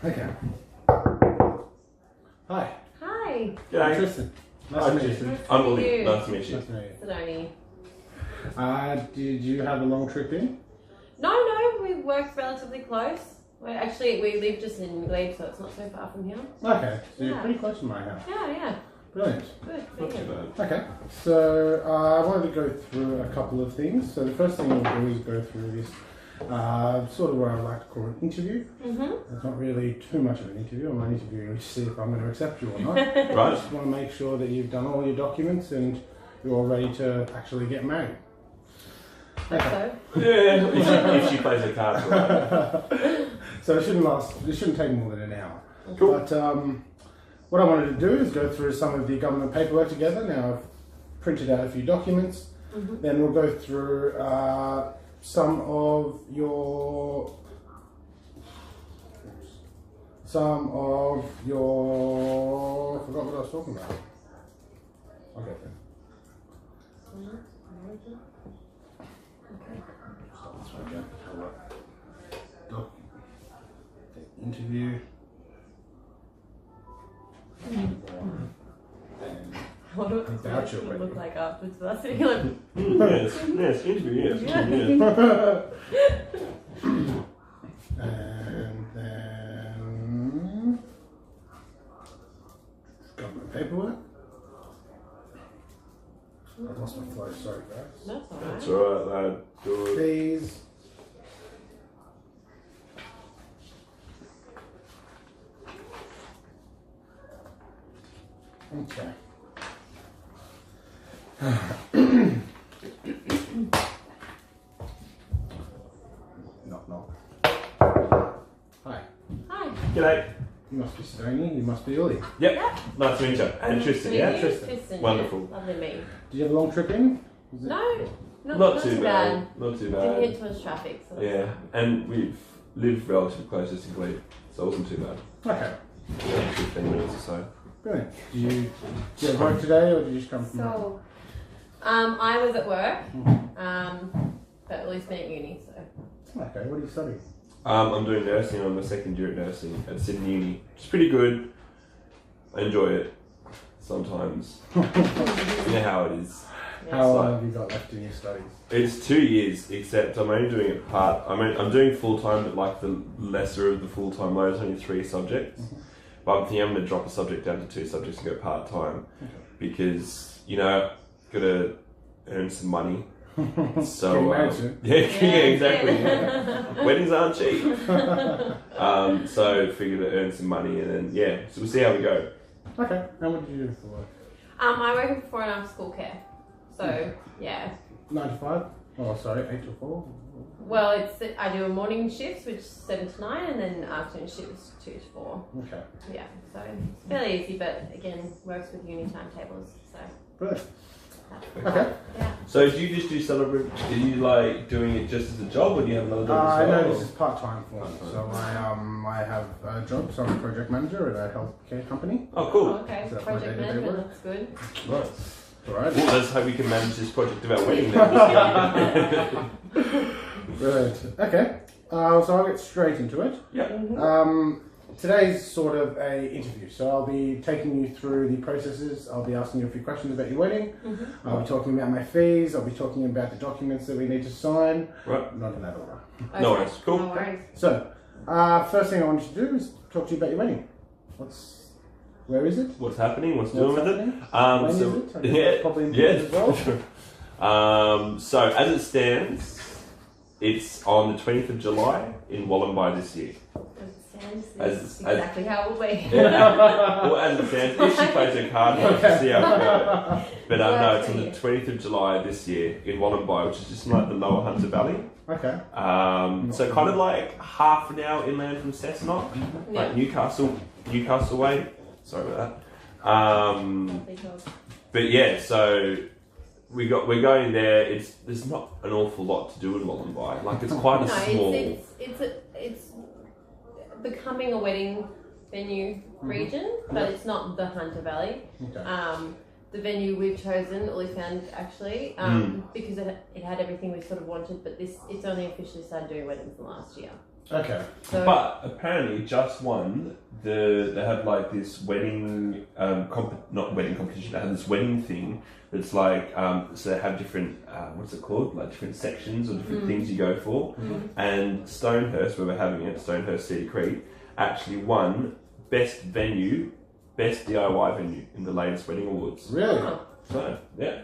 Okay. Hi. Hi. G'day. Tristan. Hi, Nice to meet Tristan. you. I'm Ollie. Nice to meet you. Nice to meet you. Sidoni. Did you have a long trip in? No, we work relatively close. We live just in Glebe, so it's not so far from here. Okay, so you're Yeah. pretty close to my house. Yeah. Brilliant. Good. Not too bad. Okay, so I wanted to go through a couple of things. So the first thing we'll do is go through this sort of what I would like to call an interview. Mm-hmm. It's not really too much of an interview. I'm interviewing to see if I'm going to accept you or not. I Right? just want to make sure that you've done all your documents and you're all ready to actually get married. Hope so. Yeah, if she plays her cards right. So it shouldn't take more than an hour. Cool. But what I wanted to do is go through some of the government paperwork together. Now I've printed out a few documents. Mm-hmm. Then we'll go through some of your I forgot what I was talking about. Okay then. Start this one again. Interview. What do Without your it wedding. look like afterwards? That's sitting like, Yes, interview, yes. And then government paperwork. I lost my flow, sorry guys. that's alright. That's alright, lad. Good. These. Okay. Knock. Hi. Hi. G'day. You must be Sidoni, you must be Uli. Yep. Nice to meet you. And Tristan, Meet yeah? you? Tristan. Wonderful. Yeah. Lovely meeting. Did you have a long trip in? Was it- No, Not too bad. Not too Didn't bad. hit too much traffic. So that's Yeah, fine. and we've lived relatively close to Glebe, so it wasn't too bad. Okay, Yeah, 15 minutes or so. brilliant. Did you have work today or did you just come from home? So, I was at work, but at least been at uni, so. Okay, what are you studying? I'm doing nursing. I'm a second year at nursing at Sydney Uni. It's pretty good. I enjoy it sometimes. You know how it is. Yeah. How long have you got left in your studies? It's 2 years, except I'm only doing it I'm doing full time, but like the lesser of the full time load is only 3 subjects. But I'm thinking I'm going to drop a subject down to 2 subjects and go part time because gotta earn some money. So Getting married soon. yeah, exactly. Weddings aren't cheap. So figured to earn some money and then so we'll see how we go. Okay, and what did you do for work? I work in before and after school care, so yeah. 9 to 5? Oh, sorry, 8 to 4? Well, I do a morning shifts, which is 7 to 9, and then afternoon shifts 2 to 4. Okay, Yeah, so it's fairly easy, but again, works with uni timetables, so. brilliant. that's Okay. Yeah. So do you just do celebrate? Are you like doing it just as a job, or do you have another job as well? No, this is part-time for me. So I have a job, so I'm a project manager at a healthcare company. Oh, cool. Oh, okay, So that's my project day-to-day management, work. that's good. Nice. Alright. Well, let's hope we can manage this project of our wedding then. Brilliant. Okay, so I'll get straight into it. Yeah. Today's sort of a interview, so I'll be taking you through the processes. I'll be asking you a few questions about your wedding. I'll be talking about my fees. I'll be talking about the documents that we need to sign. Right. Not in that order. Okay. No worries. Cool. No worries. So, first thing I wanted to do is talk to you about your wedding. Where is it? What's happening? What's What's doing with it? happening? When is it? I guess that's probably important as well. So as it stands, it's on the 20th of July in Wallumbye this year. This is exactly how it will be. Well, as it stands, if she plays her card, we'll see how it goes. But no, it's on the 20th of July this year in Wallumbye, which is just like the lower Hunter Valley. Okay. So kind of like half an hour inland from Cessnock, like Newcastle way. Sorry about that. But yeah, so we're going there. There's not an awful lot to do in Wallumbye. Like it's quite a small. It's becoming a wedding venue region, but it's not the Hunter Valley. Okay. The venue we've chosen, Ollie found actually, because it had everything we sort of wanted, but it's only officially started doing weddings in the last year. Okay. So But apparently, just one. They had like this wedding, not wedding competition. They had this wedding thing. That's like, so they have different, what's it called? Like different sections or different things you go for. And Stonehurst, where we're having it, Stonehurst Cedar Creek, actually won best venue, best DIY venue in the latest wedding awards. Really? Oh, So yeah,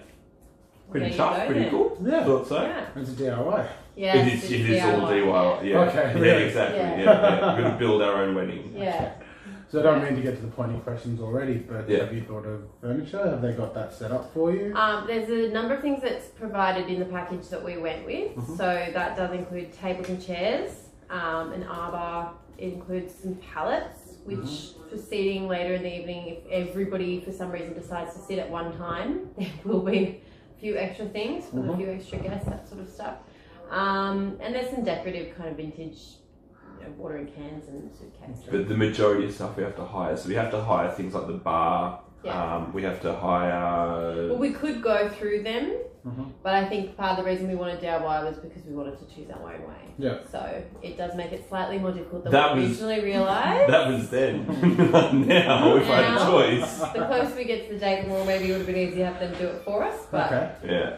pretty there you tough, go pretty then. cool. Yeah. Thought so. yeah. It's a DIY. Yeah, It is all DIY. Yeah. Okay, Yeah, really? exactly. Yeah. Yeah. We're gonna build our own wedding. Yeah. So I don't mean to get to the pointy questions already, but Yeah. have you thought of furniture? Have they got that set up for you? There's a number of things that's provided in the package that we went with. So that does include tables and chairs, an arbor. It includes some pallets, which for seating later in the evening, if everybody for some reason decides to sit at one time, there will be a few extra things for the few extra guests, that sort of stuff. And there's some decorative kind of vintage, watering cans and suitcases. But the majority of stuff we have to hire. So we have to hire things like the bar. Yeah. We have to hire. Well, we could go through them, but I think part of the reason we wanted DIY was because we wanted to choose our own way. Yeah. So it does make it slightly more difficult than That we was- originally realised. That was then. Now, if I had a Now- choice. The closer we get to the date, the more maybe it would have been easier to have them do it for us. But Okay. Yeah.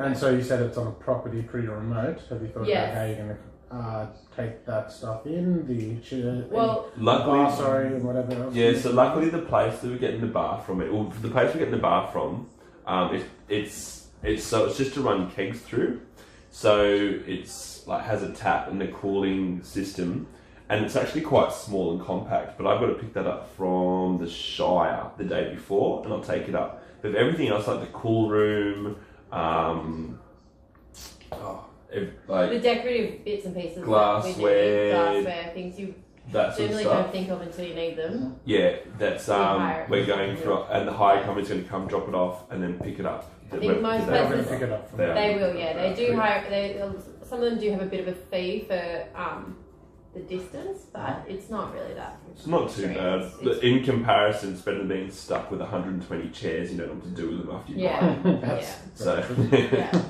And so you said it's on a property pretty remote. Have you thought Yes. about how you're going to take that stuff in? The chair, well, Luckily, bar, sorry, and whatever else? yeah. So luckily, the place that we're getting the bar from, the place we're getting the bar from, it's just to run kegs through. So it's like has a tap and a cooling system, and it's actually quite small and compact. But I've got to pick that up from the Shire the day before, and I'll take it up. But everything else, like the cool room, the decorative bits and pieces, glassware, glassware, things you that sort of generally stuff. don't think of until you need them. Yeah, that's hire it. we're going for, and the hire company's going to come drop it off and then pick it up. I think most They're going to places- pick it up from They there. They will, yeah. They do hire. Some of them do have a bit of a fee for the distance, but it's not really that. It's not too bad. It's- In comparison, it's better than being stuck with 120 chairs. You don't know what to do with them after you buy Yeah, them. yeah, So, yeah.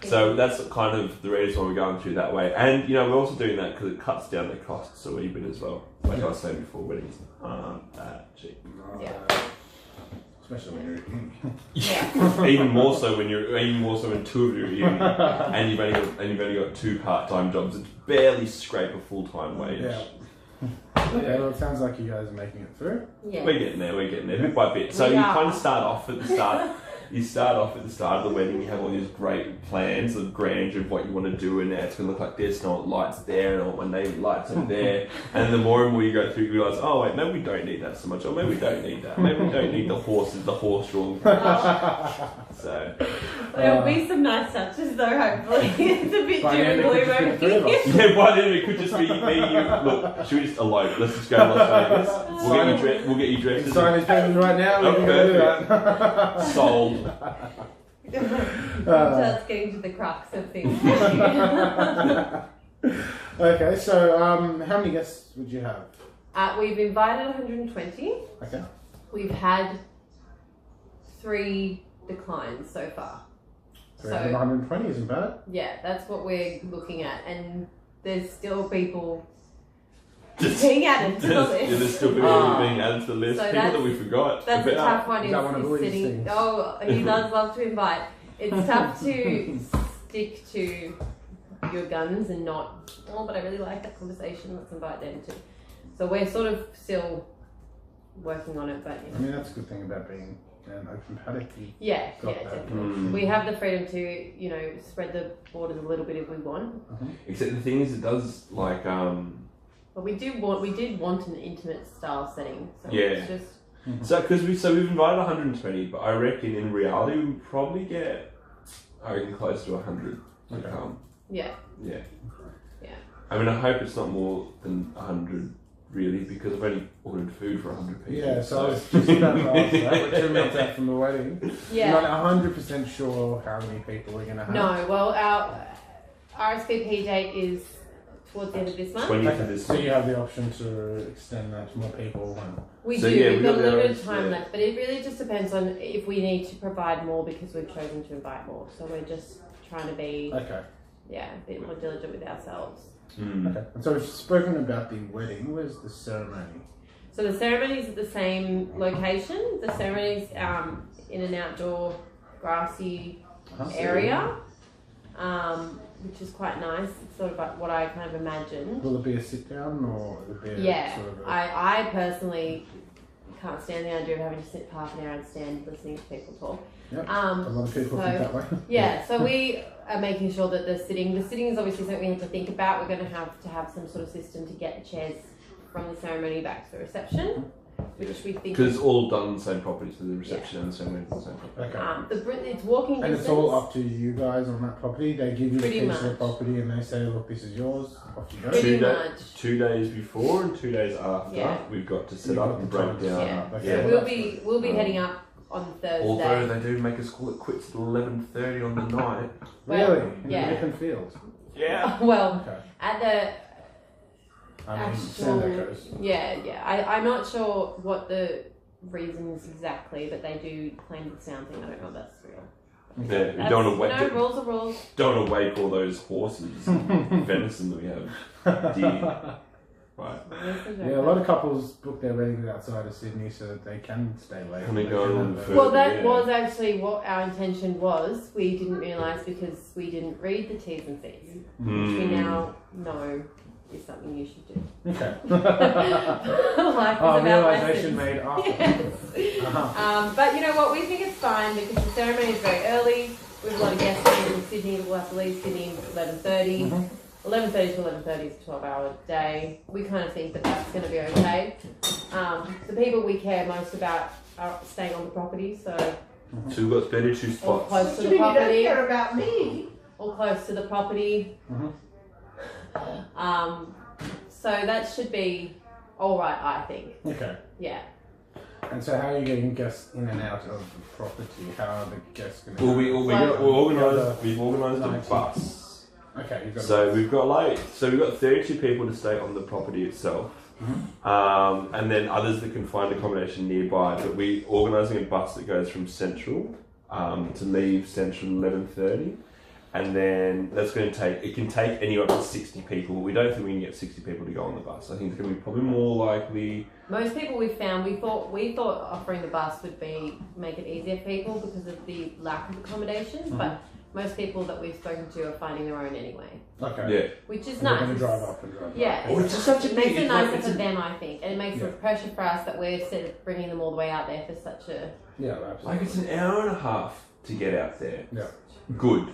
so that's kind of the reason why we're going through that way. And we're also doing that because it cuts down the costs a wee bit as well. Like I was saying before, weddings aren't that cheap. Yeah. Especially when you're eating. Yeah. Even more so when two of you are eating, and you've only got two part-time jobs. It's barely scrape a full-time wage. Yeah. Okay, well, it sounds like you guys are making it through. Yeah. We're getting there, bit by bit. So We you are. kind of start off at the start. You start off at the start of the wedding, you have all these great plans of grandeur of what you want to do, and now it's going to look like this, and I want lights there, and I want my name lights over there. And the more and more you go through, you realise, oh wait, maybe we don't need that so much, or maybe we don't need that. Maybe we don't need the horse-drawn carriage. So, There'll be some nice touches though, hopefully. It's a bit By doom then and it could gloom just be the over three of here. us. yeah, by then it could just be me, you. Look, should we just elope? Let's just go to Las Vegas. We'll get you dressed as Sign these papers right now. We can Okay. do that. sold. So it's getting to the crux of things. Okay, so how many guests would you have? We've invited 120. Okay. We've had 3 declines so far. So 120 isn't bad. Yeah, that's what we're looking at, and there's still people Just- being added to the There's list. still people being added to the list. So People that that's- we forgot. That's a about. tough one. Is that one of Is Louise's sitting. things? Oh, he does love to invite. It's tough to stick to your guns and not. Oh, but I really like that conversation. Let's invite them too. So we're sort of still working on it, but I mean, that's a good thing about being an open paddock. You yeah, got yeah, that. definitely. Mm. We have the freedom to, spread the borders a little bit if we want. Except the thing is, it does like But we did want an intimate style setting. So Yeah. it's just so because we've invited 120, but I reckon in reality we probably get close to 100 to Okay. come. yeah. Yeah. Yeah. I mean, I hope it's not more than 100 really, because I've only ordered food for 100 people. Yeah, so I was just about to ask that. We're 2 months out from the wedding. Yeah. You're not 100% sure how many people we're going to have. No, well, our RSVP date is towards the end of this month. 20 Okay, for this so one. you have the option to extend that to more people. We So, do. yeah, We've we got a got little bit those, of time yeah. left, but it really just depends on if we need to provide more because we've chosen to invite more. So we're just trying to be, Okay. a bit more diligent with ourselves. Okay. And so we've spoken about the wedding. Where's the ceremony? So the ceremony's at the same location. The ceremony's in an outdoor grassy area, which is quite nice. It's sort of like what I kind of imagined. Will it be a sit down or will it be sort of I personally can't stand the idea of having to sit half an hour and stand listening to people talk. Yep. A lot of people think that way. So we are making sure that the sitting is obviously something we have to think about. We're going to have some sort of system to get the chairs from the ceremony back to the reception, which we think because all done on the same property, so the reception and the ceremony on the same property. Okay. It's walking distance. And it's all up to you guys on that property. They give you the Pretty keys to the much. property and they say, look, this is yours. Off you go. Pretty much. 2 days before and 2 days after, Yeah. we've got to set You've up got and the break time. down. Yeah. Okay. So we'll be heading up on Thursday. Although they do make us call it quits at 11:30 on the night. Really? In yeah. the different field? Yeah. Well, Okay. at the I mean, actual, Sandoz. I'm not sure what the reasons exactly, but they do claim the sound thing. I don't know if that's real. Yeah, we don't want to rules are rules. Don't want to wake all those horses, venison that we have. Deer. Right. Yeah, a lot of couples book their weddings outside of Sydney so that they can stay late. Can they go a little further? Well, that Yeah. was actually what our intention was. We didn't realise because we didn't read the T's and C's, which we now know is something you should do. Okay. Life is about realisation lessons. made after. Yes. But you know what? We think it's fine because the ceremony is very early. We have a lot of guests coming from Sydney. We'll have to leave Sydney at 11:30. 11:30 to 11:30 is a 12-hour day. We kind of think that that's going to be okay. The people we care most about are staying on the property, so So we've got 32 or spots. close to You the mean you don't property, care about me? or close to the property. So that should be all right, I think. Okay. Yeah. And so how are you getting guests in and out of the property? How are the guests going to Well, we've Yeah, organised a 90. bus. Okay, you've got So we've got 32 people to stay on the property itself, and then others that can find accommodation nearby. But we're organising a bus that goes from Central to leave Central 11:30, and then that's going to take. It can take anywhere up to 60 people. We don't think we can get 60 people to go on the bus. I think it's going to be probably more likely. Most people we found, we thought offering the bus would make it easier for people because of the lack of accommodations, but most people that we've spoken to are finding their own anyway, Okay. Yeah. which is And they're nice. going to drive up and drive Yeah, back. Oh, it's just such a it makes big- it it's like- nicer it's for a- them, I think, and it makes it pressure for us that we're sort of bringing them all the way out there for such a. Yeah, absolutely. Like it's an hour and a half to get out there. Yeah. Good.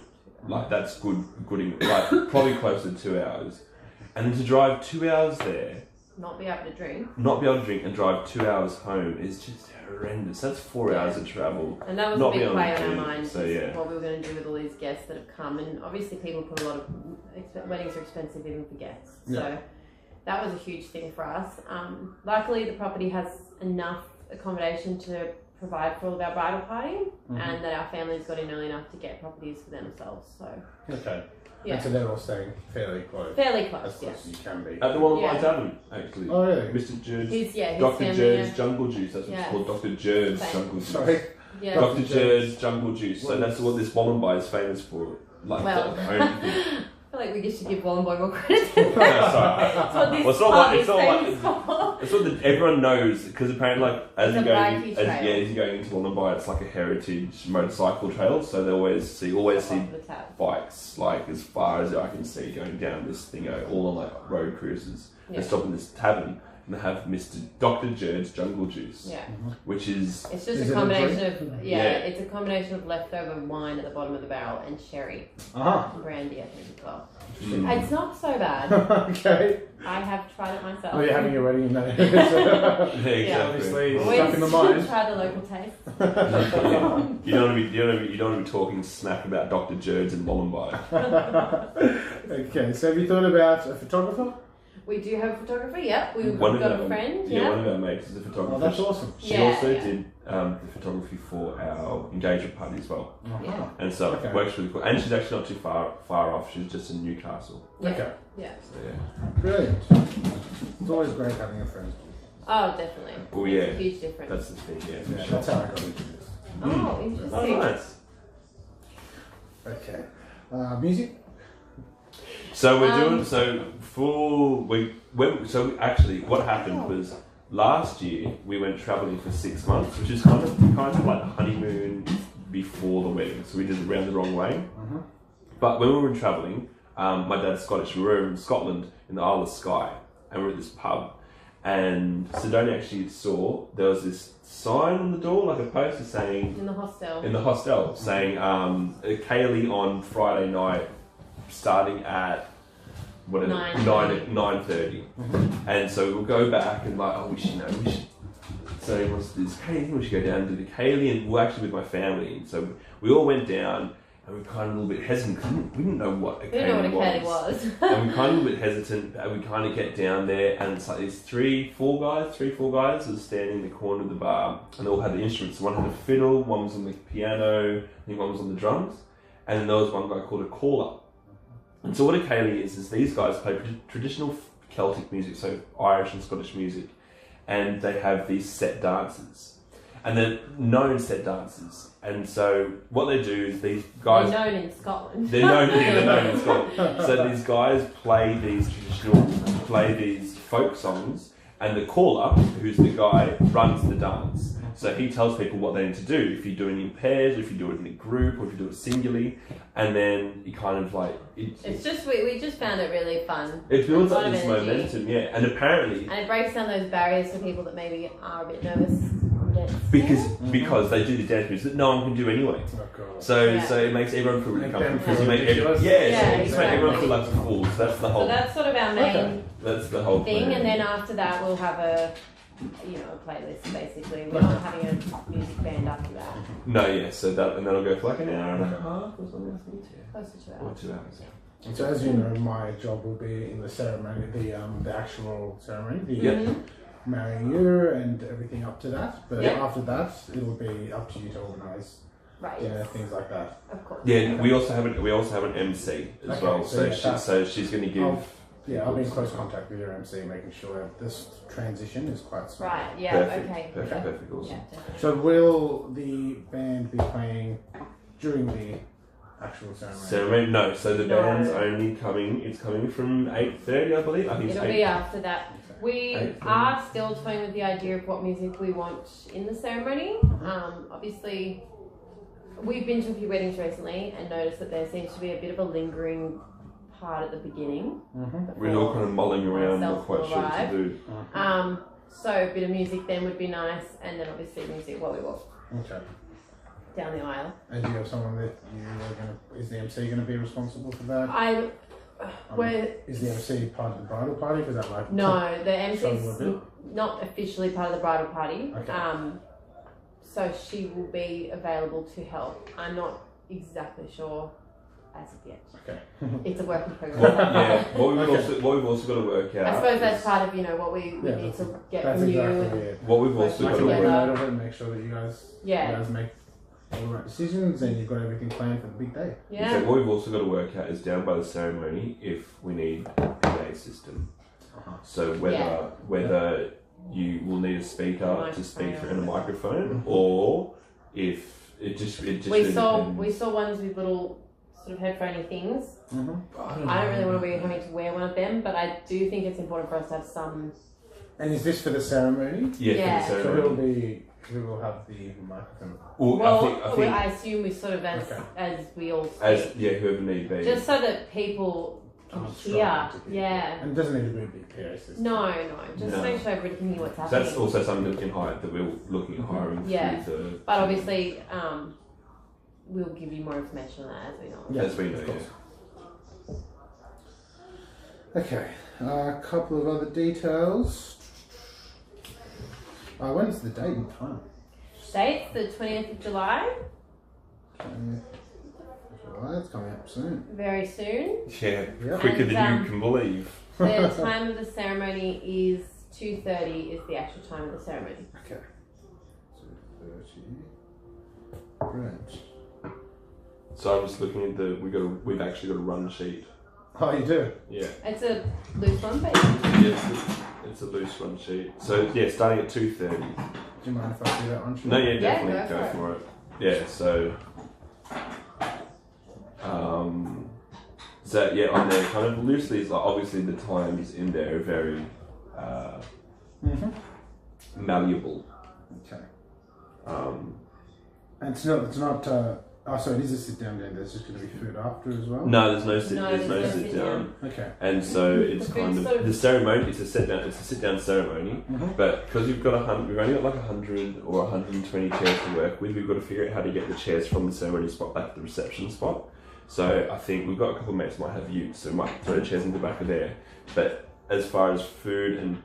Like that's good. Like probably closer to 2 hours, and then to drive 2 hours there, Not be able to drink, not be able to drink, and drive 2 hours home is just horrendous. That's 4 hours of travel. and that was Not a big be able play to on our do, minds. so, yeah. What we were going to do with all these guests that have come, and obviously people put a lot of weddings are expensive even for guests, Yeah. so that was a huge thing for us. Luckily, the property has enough accommodation to provide for all of our bridal party, and that our families got in early enough to get properties for themselves. So Okay. yeah, And so they're all staying fairly close. fairly As close. close Yes. as you can be. At the one Yeah. by Tavern, actually. Oh, really? Mr. Jerd's, His Dr. family. Jerd's Jungle Juice. That's what Yeah. it's called. Dr. Jerd's Same. Jungle Juice. Sorry. Yeah. Dr. Jerd's. Jerd's Jungle Juice. So that's what this Wollongby is famous for. Like Well. the only thing. I feel like we should give Wollongboy more credit. Yeah, sorry. That's what this Well, it's not pub like- is it's not like- famous for. It's what everyone knows because apparently, like as It's you're a going, bikie as trail. you're going into Wollongby, it's like a heritage motorcycle trail. So they always see The tab. bikes like as far as I can see going down this thing, all on like road cruises. Yeah. They stop in this tavern and they have Mr. Dr. Jerd's Jungle Juice, Yeah. which is It's just Is it a a combination drink? of Yeah. it's a combination of leftover wine at the bottom of the barrel and sherry and brandy, I think as well. It's not so bad. Okay. I have tried it myself. Oh, you're having your wedding in that. yeah, exactly. Obviously, it's Always stuck in the mind. try the local taste. You don't want to be talking smack about Dr. Jerd's and Wollongby. Okay, so have you thought about a photographer? We do have a photographer. Yep, we've One got of a our- friend. Yeah, one Yeah. of our mates is a photographer. Oh, that's awesome. She Yeah, also yeah. did the photography for our engagement party as well, Uh-huh. and so Okay. it works really cool. And she's actually not too far off. She's just in Newcastle. Yeah. Okay, Yeah. So yeah. brilliant. It's always great having a friend. Oh, definitely. Oh It's a yeah, huge difference. that's the thing. Yeah, for Yeah, sure. that's how I got into this. Oh, Oh, interesting. nice. Okay. Music? So we're Um, doing so So actually, what happened was last year we went travelling for 6 months, which is kind of like honeymoon before the wedding. So we did it around the wrong way. But when we were travelling, my dad's Scottish. We were in Scotland in the Isle of Skye, and we were at this pub. And Sidonia actually saw there was this sign on the door, like a poster saying In the hostel. saying Kaylee on Friday night, starting at whatever 9:30. And so we'll go back and like, we should. So what's this Kaylee? We should go down and do the Kaylee, and we're actually with my family. And so we all went down. And we were kind of a little bit hesitant because we didn't know what a Kaylee was. And we kind of a little bit hesitant. And we kind of get down there, and it's like these three, four guys that are standing in the corner of the bar, and they all had the instruments. One had a fiddle, one was on the piano, I think one was on the drums, and then there was one guy called a caller. And so what a Kaylee is these guys play traditional Celtic music, so Irish and Scottish music, and they have these set dances. And they're known set dancers. And so what they do is these guys... They're known in Scotland. They're known in Scotland. So these guys play these folk songs, and the caller, who's the guy, runs the dance. So he tells people what they need to do. If you do it in pairs, if you do it in a group, or if you do it singularly. And then you kind of like... It's just, we just found it really fun. It builds up this momentum, yeah. And apparently... And it breaks down those barriers for people that maybe are a bit nervous. Because they do the dance moves that no one can do anyway. So it makes everyone feel really comfortable. Because you make everyone feel like fools. That's the whole. So that's sort of our main. That's the whole thing, plan. and then after that we'll have a playlist basically. We're not having a music band after that. No, yeah. So that'll go for like an hour and a half or something. Close to 2 hours. Or 2 hours. And so as you know, my job will be in the ceremony, the actual ceremony, marrying you and everything up to that. But after that, it'll be up to you to organise, things like that. Of course. Yeah, we also have an MC as well. So she's going to give. I'll be in close contact with your MC, making sure this transition is quite smooth. Right. Yeah. Perfect. Awesome. Yeah, so will the band be playing during the actual ceremony? No. So the band's only coming. It's coming from 8:30, I believe. I think it'll be after that. We are still toying with the idea of what music we want in the ceremony. Obviously, we've been to a few weddings recently and noticed that there seems to be a bit of a lingering part at the beginning. We're all kind of mulling around, not quite sure what to do. So a bit of music then would be nice, and then obviously music while we walk down the aisle. And do you have someone that is the MC going to be responsible for that? Is the MC part of the bridal party? No, the MC is not officially part of the bridal party. Okay. So she will be available to help. I'm not exactly sure as of yet. Okay. It's a work in progress. What we've also got to work out. I suppose that's part of what we need to get from you. What we've also got to work out, and make sure that you guys make all the right decisions and you've got everything planned for the big day. Yeah. So what we've also got to work out is down by the ceremony if we need a PA system. So whether you will need a speaker to speak through and a microphone, or if it just we saw ones with little sort of headphoney things. I don't really want to be having to wear one of them, but I do think it's important for us to have some. And is this for the ceremony? Yeah. For the ceremony. Who will have the microphone? I assume we sort of as we all speak. Whoever need be. Just so that people can hear. Yeah. And it doesn't need to be a big PA system. No. Just make sure everybody can hear what's happening. So that's also something that we're looking at hiring. But obviously, we'll give you more information on that as we know. As we know. Okay. A couple of other details. When's the date and time? Date's the 20th of July. 20th of July, it's coming up soon. Very soon. Yeah, quicker than you can believe. The time of the ceremony is 2:30 is the actual time of the ceremony. Okay. 2:30. Right. So I'm just looking at we've actually got a run sheet. Oh, you do? Yeah. It's a loose one, but it's a loose run sheet. So starting at 2:30. Do you mind if I do that one? No, definitely go for it. Yeah, so So yeah, on there, kind of loosely, is like obviously the times in there are very malleable. Okay. Um, And it's not. So it is a sit down dinner. There's just going to be food after as well. no, there's no sit. No, there's no there's no sit sit down. Okay. And so it's The kind food's of sort of- the ceremony. It's a sit down. It's a sit down ceremony. Mhm. But because we've only got like 100 or 120 chairs to work with, we've got to figure out how to get the chairs from the ceremony spot back to the reception spot. So I think we've got a couple of mates who might have utes, so we might throw the chairs in the back of there. But as far as food and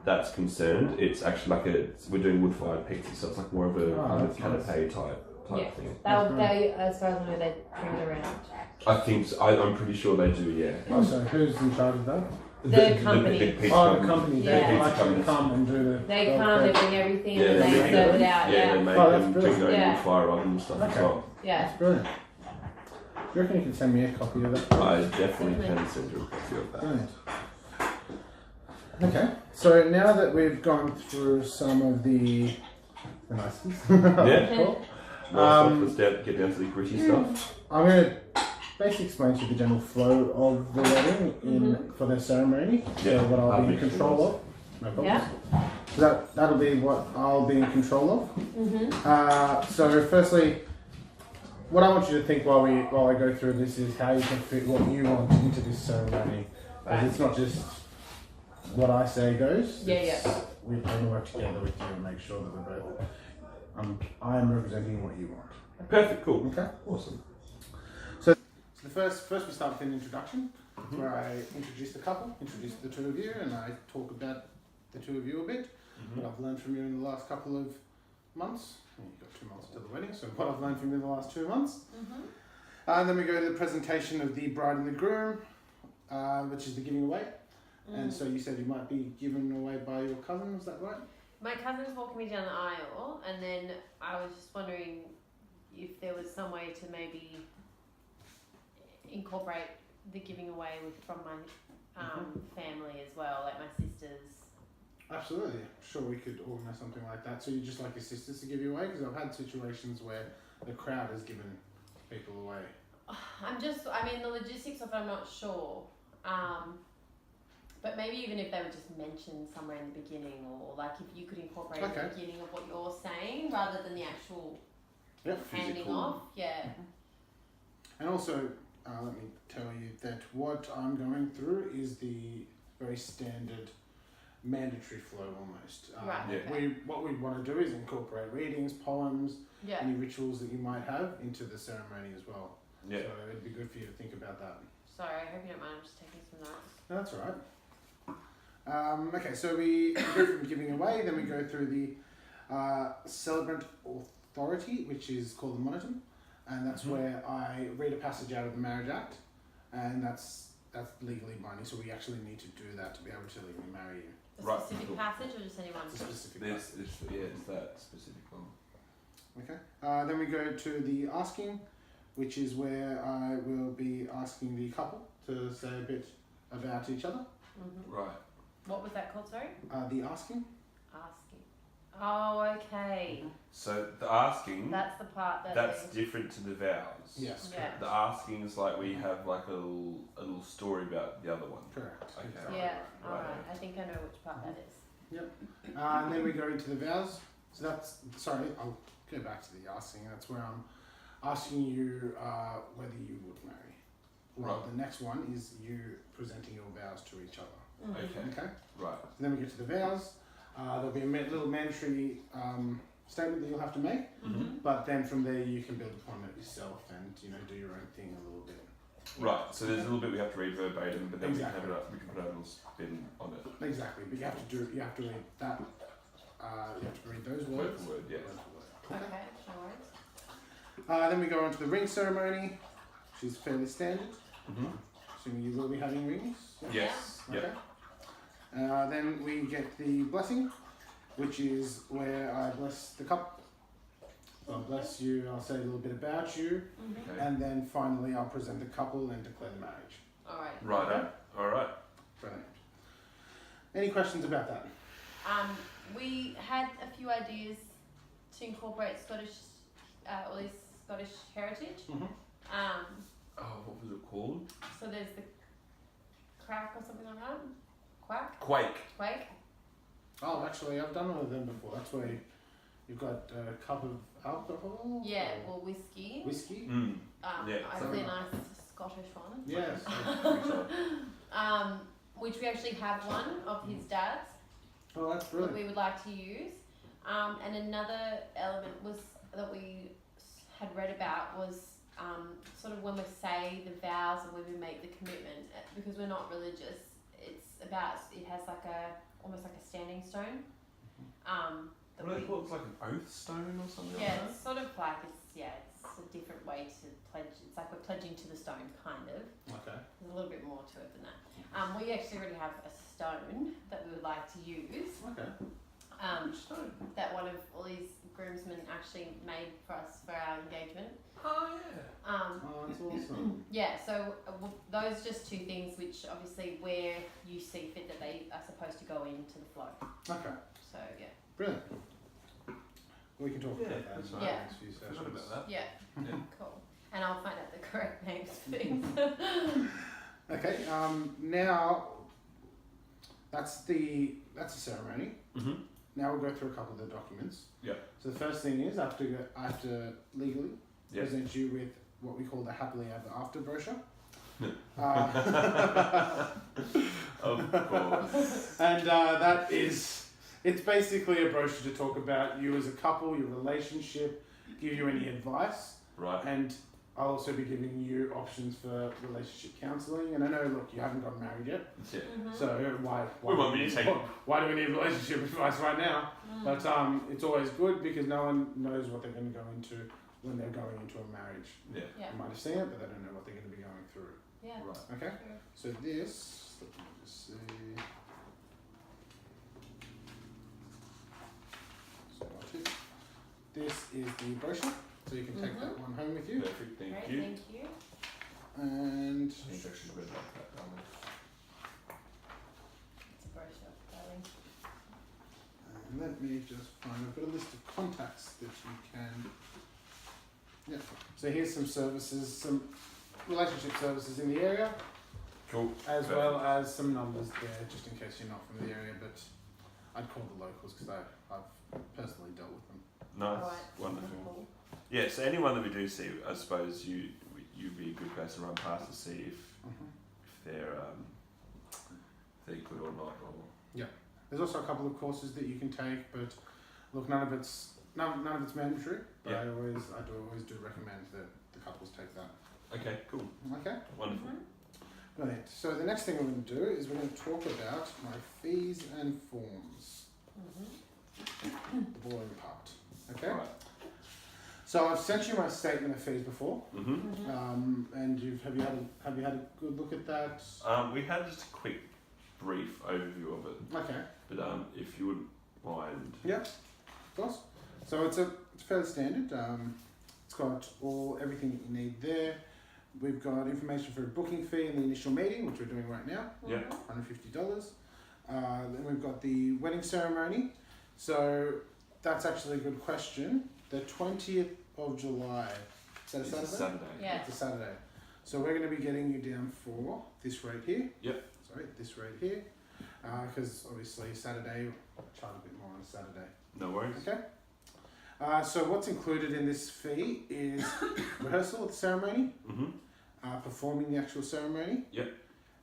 that's concerned, it's actually like we're doing wood fired pizza, so it's like more of a kind of that's nice. canapé type Yeah. thing. They, as far as I know, they bring it around. I think so. I'm pretty sure they do. Yeah. Oh, so who's in charge of that? The company. The pizza Oh, the company. company. Yeah. They Pizza actually company. come and do the. They the- come, they the- bring everything, Yeah, and they they make serve it. it out. Yeah, they Yeah. make Oh, that's them brilliant. bring their own Yeah. wood fire oven and stuff as Okay. well. Yeah. That's brilliant. Do you reckon you can send me a copy of that? I definitely can send you a copy of that. Brilliant. Okay, so now that we've gone through some of the niceties, Yeah. cool. Let's get down to the gritty stuff. I'm going to basically explain to you the general flow of the wedding for the ceremony. Yeah, So what I'll be in makes control of. No problem. Yeah. So that'll be what I'll be in control of. Mm-hmm. So firstly, what I want you to think while I go through this is how you can fit what you want into this ceremony. Right. It's not just what I say goes. Yeah, It's- We can work together with you and make sure that we're both. I am representing what you want. Perfect. Cool. Okay. Awesome. So the first we start with an introduction, where I introduce the couple, introduce the two of you, and I talk about the two of you a bit. What I've learned from you in the last couple of months. You've got 2 months till the wedding, so what I've learned from you in the last 2 months. And then we go to the presentation of the bride and the groom, which is the giving away. And so you said you might be given away by your cousin, is that right? My cousin's walking me down the aisle, and then I was just wondering if there was some way to maybe incorporate the giving away from my family as well, like my sisters. Absolutely. Sure, we could organise something like that. So you just like your sisters to give you away? Because I've had situations where the crowd has given people away. The logistics of it, I'm not sure. But maybe even if they would just mention somewhere in the beginning, or like if you could incorporate Okay. the beginning of what you're saying rather than the actual Yep. handing Physical. off. Yeah. And also, let me tell you that what I'm going through is the very standard mandatory flow almost. Right, yeah. What we want to do is incorporate readings, poems, Yeah. any rituals that you might have into the ceremony as well. Yeah. So it'd be good for you to think about that. Sorry, I hope you don't mind. I'm just taking some notes. No, that's all right. Okay, so we go from giving away, then we go through the celebrant authority, which is called the monitum, and that's where I read a passage out of the Marriage Act, and that's legally binding. So we actually need to do that to be able to legally marry you. A Right, specific cool. passage or just anyone? It's a specific. It's that specific one. Okay. Then we go to the asking, which is where I will be asking the couple to say a bit about each other. Right. What was that called, sorry? The asking. Asking. Oh, okay. So the asking, That's the part that that's different to the vows. Yes. Yeah. The asking is like we have like a little story about the other one. Correct. Okay. Exactly Yeah, right. alright. I think I know which part that is. And then we go into the vows. So I'll go back to the asking. That's where I'm asking you whether you would marry. Well, Right. the next one is you presenting your vows to each other. Okay. Okay. Right. So then we get to the vows. There'll be a little mandatory statement that you'll have to make, but then from there you can build upon it yourself and do your own thing a little bit. Right. So there's a little bit we have to read verbatim, but then Exactly. we can put our little spin on it. Exactly, but you have to read that. You have to read those Word words. for word. Yeah. Word for word. Okay, no worries. Then we go on to the ring ceremony, which is fairly standard. Assuming you will be having rings. Yeah? Yes. Okay. Yep. Then we get the blessing, which is where I bless the couple. So I'll bless you, I'll say a little bit about you, Okay. and then finally I'll present the couple and declare the marriage. Alright. Righto. All right. Brilliant. Any questions about that? We had a few ideas to incorporate Scottish, all this Scottish heritage. Oh, what was it called? So there's the crack or something like that. Quake. Quake. Oh, actually, I've done one of them before. That's where you've got a cup of alcohol. Yeah, well, whiskey. Whiskey. Yeah. Hopefully a nice Scottish one. Yes. Which we actually have one of his dad's Oh, that's that brilliant. we would like to use. And another element was that we had read about was sort of when we say the vows and when we make the commitment, because we're not religious. It's about, it has like almost like a standing stone. What do they call it? It's like an oath stone or something Yeah, like it's sort of like it's a different way to pledge. It's like we're pledging to the stone, kind of. Okay. There's a little bit more to it than that. We actually already have a stone that we would like to use. Okay. Which stone? That one of Ollie's groomsmen actually made for us for our engagement. Oh, yeah. Oh, that's awesome. Yeah, so those are just two things which obviously where you see fit that they are supposed to go into the flow. Okay. So yeah. Brilliant. We can talk Yeah, about that that's in the right. Yeah. next few sessions. Forgot about that. Yeah. Yeah. Cool. And I'll find out the correct names for things. Okay. Now that's the ceremony. Mm-hmm. Now we'll go through a couple of the documents. Yeah. So the first thing is I have to legally Yeah. present you with what we call the happily ever after brochure. Of course. And it's basically a brochure to talk about you as a couple, your relationship, give you any advice, Right. and I'll also be giving you options for relationship counselling. And I know, look, you haven't gotten married yet, Yeah. so why We won't be taking- why do we need relationship advice right now? But it's always good because no one knows what they're going to go into when they're going into a marriage. Yeah. Yeah. They might have seen it, but they don't know what they're going to be going through. Yeah. Right. Okay? Sure. So this, let me just see. So I'll take- this is the brochure, so you can take that one home with you. Perfect. Thank Great, you. thank you. And Instructions read like that, don't they? It's a brochure, darling. let me just find, I've got a list of contacts that you can. Yeah. So here's some services, some relationship services in the area, Cool. as Perfect. well as some numbers there, just in case you're not from the area. But I'd call the locals because I've personally dealt with them. Nice. Alright, Wonderful. Yeah, so anyone that we do see, I suppose you'd be a good person to run past to see if they're good or not. Or There's also a couple of courses that you can take, but look, none of it's mandatory. But Yeah. I always do recommend that the couples take that. okay, cool, Okay. wonderful. Brilliant. So the next thing we're going to do is we're going to talk about my fees and forms. The boring part. Okay. Right. So I've sent you my statement of fees before, Mm-hmm. and have you had a good look at that? We had just a quick, brief overview of it, Okay. but if you wouldn't mind. Yeah. Of course. So it's fairly standard. It's got everything that you need there. We've got information for a booking fee and the initial meeting, which we're doing right now. Yeah. $150. Then we've got the wedding ceremony. So that's actually a good question. The 20th of July. Is that a It's Saturday? a Saturday. Yeah. It's a Saturday. So we're going to be getting you down for this rate here. Yep. Sorry, this rate here. Because obviously Saturday, I charge a bit more on a Saturday. No worries. Okay. So what's included in this fee is rehearsal of the ceremony, Mm-hmm. performing the actual ceremony, Yep.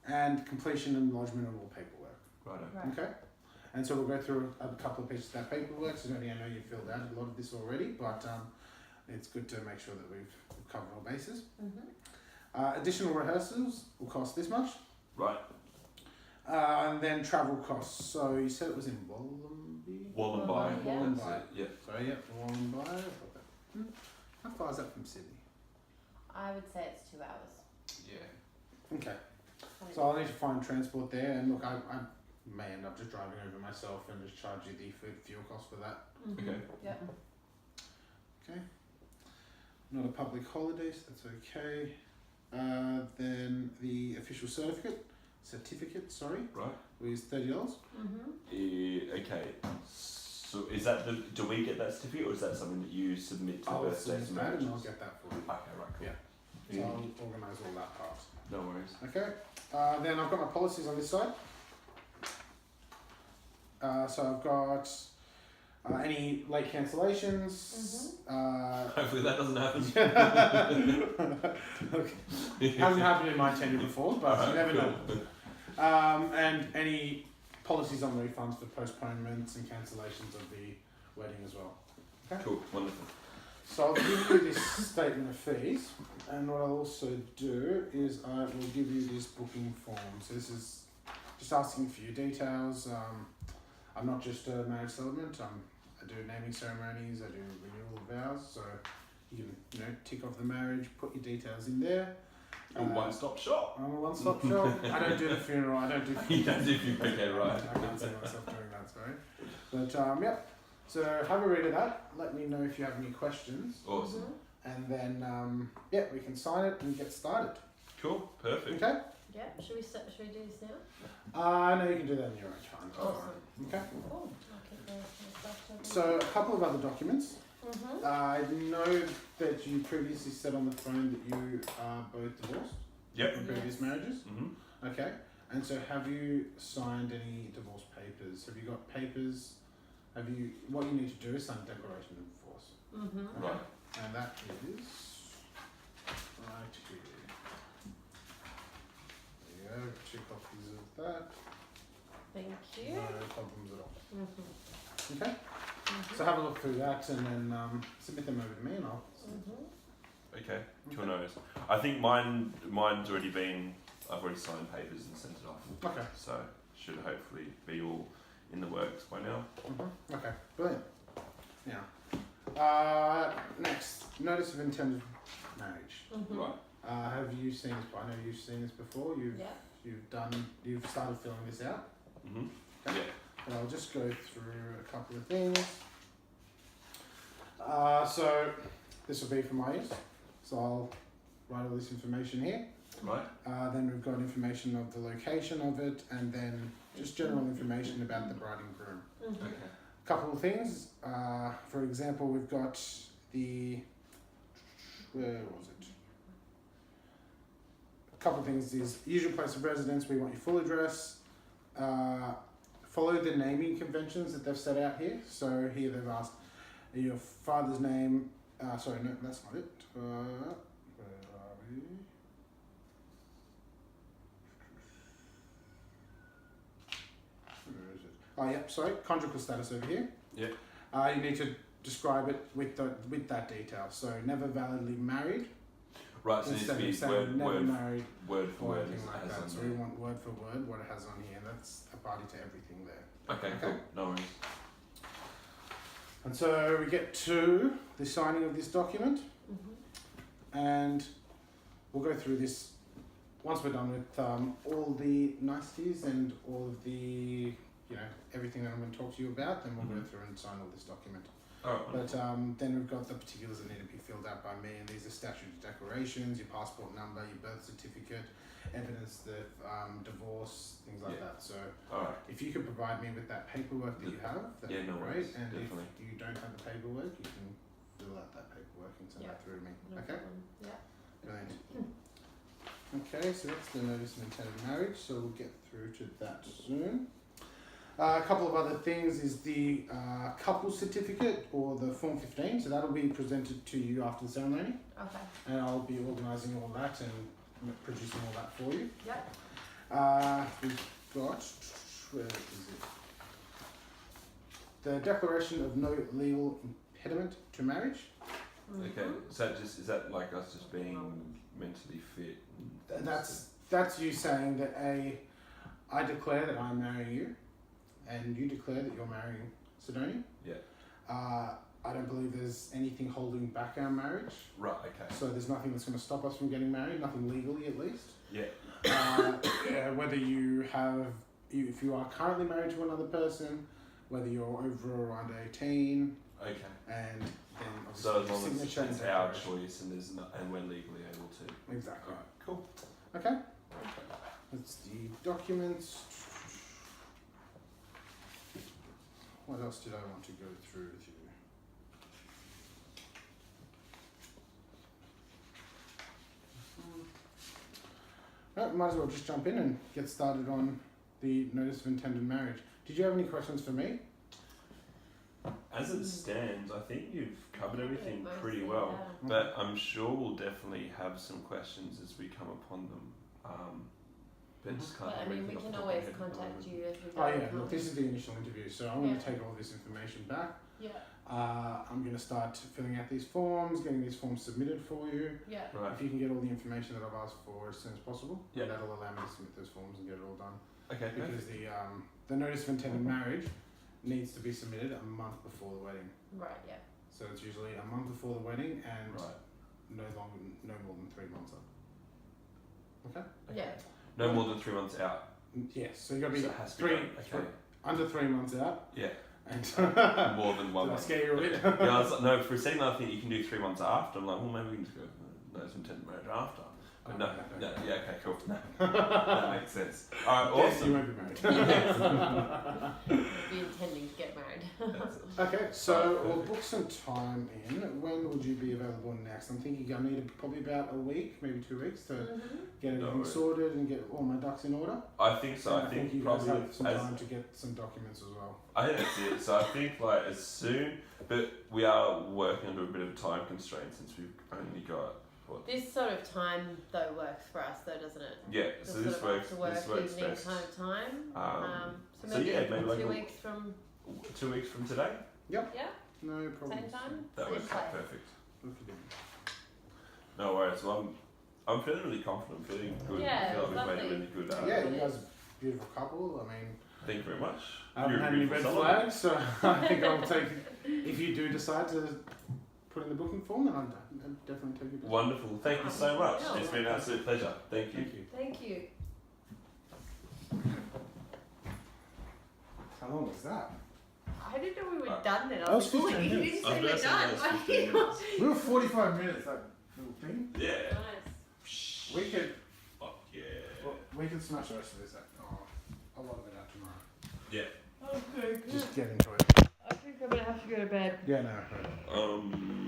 and completion and lodgement of all paperwork. Righto. Right. Okay. And so we'll go through a couple of pieces of that paperwork. So I know you filled out a lot of this already, but it's good to make sure that we've covered all bases. Additional rehearsals will cost this much. Right. And then travel costs. So you said it was in Wollombi? Wallenby. Yeah. Wallenby. Yep. Sorry, yep, Wollombi. I've got that. How far is that from Sydney? I would say it's 2 hours. Yeah. Okay. So I'll need to find transport there. And look, I may end up just driving over myself and just charge you the fuel cost for that. Okay. Yep. Okay. Not a public holiday, so that's okay. Then the official certificate, Right. was $30. Okay. So is that do we get that certificate or is that something that you submit to the I'll birthday submit that and I'll managers? get that for you. Okay, right, cool. Yeah. So I'll organise all that part. No worries. Okay. Then I've got my policies on this side. So I've got any late cancellations. Hopefully that doesn't happen. It hasn't happened in my tenure before, but you never know. And any policies on refunds for postponements and cancellations of the wedding as well. Okay. Cool, wonderful. So I'll give you this statement of fees, and what I'll also do is I will give you this booking form. So this is just asking for your details. I'm not just a marriage settlement. I do naming ceremonies. I do renewal of vows. So you can tick off the marriage, put your details in there. A one-stop shop. I'm a one-stop shop. I don't do the funeral. I don't do. You don't do funeral. Okay, right. I can't see myself doing that. Sorry, but yeah. So have a read of that. Let me know if you have any questions. Awesome. And then yeah, we can sign it and get started. Cool. Perfect. Okay. Yeah. Should we do this now? No, you can do that in your own time. Awesome. Okay. Cool. Okay. So a couple of other documents. I know that you previously said on the phone that you are both divorced Yep. from previous marriages. Mm-hmm. Okay. And so have you signed any divorce papers? Have you got papers? What you need to do is sign a declaration of divorce. Right. And that is right here. There you go, 2 copies of that. Thank you. No problems at all. Okay? So have a look through that and then submit them over to me and I'll... Okay. Cool. Knows. I think mine's already been. I've already signed papers and sent it off. Okay. So should hopefully be all in the works by now. Okay, brilliant. Now, next, notice of intent of marriage. Right. Have you seen this? I know you've seen this before. You've started filling this out. Mm-hmm. Okay. Yeah. And I'll just go through a couple of things. So this will be for my use. So I'll write all this information here. Right. Then we've got information of the location of it, and then just general information about the bride and groom. Okay. A couple of things. For example, we've got the... Where was it? A couple of things is usual place of residence. We want your full address. Follow the naming conventions that they've set out here. So here they've asked your father's name. Sorry, no, that's not it. Where are we? Where is it? Oh, yeah, sorry. Conjugal status over here. Yeah. You need to describe it with that detail. So never validly married. Right, so Instead of this saying never word married for or word. anything like as that. on So there. we want word for word what it has on here. That's a party to everything there. Okay, cool. No worries. And so we get to the signing of this document, and we'll go through this once we're done with all the niceties and all of the, everything that I'm going to talk to you about. Then we'll go through and sign all this document. Alright. But then we've got the particulars that need to be filled out by me, and these are statutory declarations, your passport number, your birth certificate, evidence of divorce, things like that. So Alright. if you could provide me with that paperwork that you have, that'd be no great. worries, And definitely. if you don't have the paperwork, you can fill out that paperwork and send that through to me. No Okay? problem. Yeah. Brilliant. Okay, so that's the notice of intent of marriage, so we'll get through to that soon. A couple of other things is the couple certificate or the Form 15, so that'll be presented to you after the ceremony, Okay. and I'll be organising all that and producing all that for you. Yep. We've got, where is it? The declaration of no legal impediment to marriage. Okay. Is that like us just being mentally fit? That's you saying that I declare that I'm marrying you, and you declare that you're marrying Sidonia. Yeah. I don't believe there's anything holding back our marriage. Right. Okay. So there's nothing that's going to stop us from getting married, nothing legally at least. Yeah. Whether if you are currently married to another person, whether you're over or under 18, Okay. and then So obviously as long as signature it's and our declaration. choice and we're legally able to. Exactly. Alright. Cool. Okay. That's the documents. What else did I want to go through with you? Might as well just jump in and get started on the notice of intended marriage. Did you have any questions for me? As it stands, I think you've covered everything Mostly, pretty well. yeah. But I'm sure we'll definitely have some questions as we come upon them. But just can't But I think of mean, we anything off can the top of always my head at the contact moment. you as we go. Oh yeah, look, this is the initial interview, so I'm going Yeah. to take all this information back. Yeah, I'm going to start filling out these forms, getting these forms submitted for you. yeah. Right. If you can get all the information that I've asked for as soon as possible, Yeah. that'll allow me to submit those forms and get it all done. Okay, Because perfect. the notice of intended marriage needs to be submitted a month before the wedding. Right, yeah. So it's usually a month before the wedding and Right. no more than 3 months up. Okay? Yeah. No more than 3 months out. Yes, so you got to be So it has to be done. Okay. under 3 months out. Yeah. And More than 1 did I month. scare you a bit? Yeah, I was like, no, for a second I think you can do 3 months after. I'm like, well, maybe we can just go notice of intended marriage after. But no, yeah, okay, cool. No, that makes sense. All right, Yes, you awesome. won't be married. Be intending to get married. Okay, so we'll book some time in. When would you be available next? I'm thinking I need probably about a week, maybe 2 weeks to get everything worries. sorted and get all my ducks in order. I think so. And I think you guys probably have some as, time to get some documents as well. I think that's it. So I think like as soon, but we are working under a bit of a time constraint since we've only got what? This sort of time though works for us though, doesn't it? Yeah. The So this sort of works. after work, This works evening best. kind of time. So so maybe, yeah, maybe like 2 a- weeks from 2 weeks from today. Yep, yeah, no problem. same time. That same works out place. perfect. Look at him. No worries. Well, I'm feeling really confident. I'm feeling good. Yeah, I feel like we've made a lovely. really good. Yeah, you guys are a beautiful couple. I mean, Thank you very much. I haven't You're a had any red beautiful someone. flags, so I think I'll take. If you do decide to put in the booking form, then I'll definitely take it. Wonderful. Thank you so much. Yeah. It's been an absolute pleasure. Thank you. Thank you. Thank you. How long was that? I didn't know we were done then. That was like, 15 "Oh, you minutes." didn't I say was we're gonna say done. that was 15 minutes. We were 45 minutes. That little thing. Yeah. Nice. We could. Fuck yeah. Well, we could smash the rest of this. A lot of it out tomorrow. Yeah. Okay, good. Just get into it. I think I'm gonna have to go to bed. Yeah, no. Um.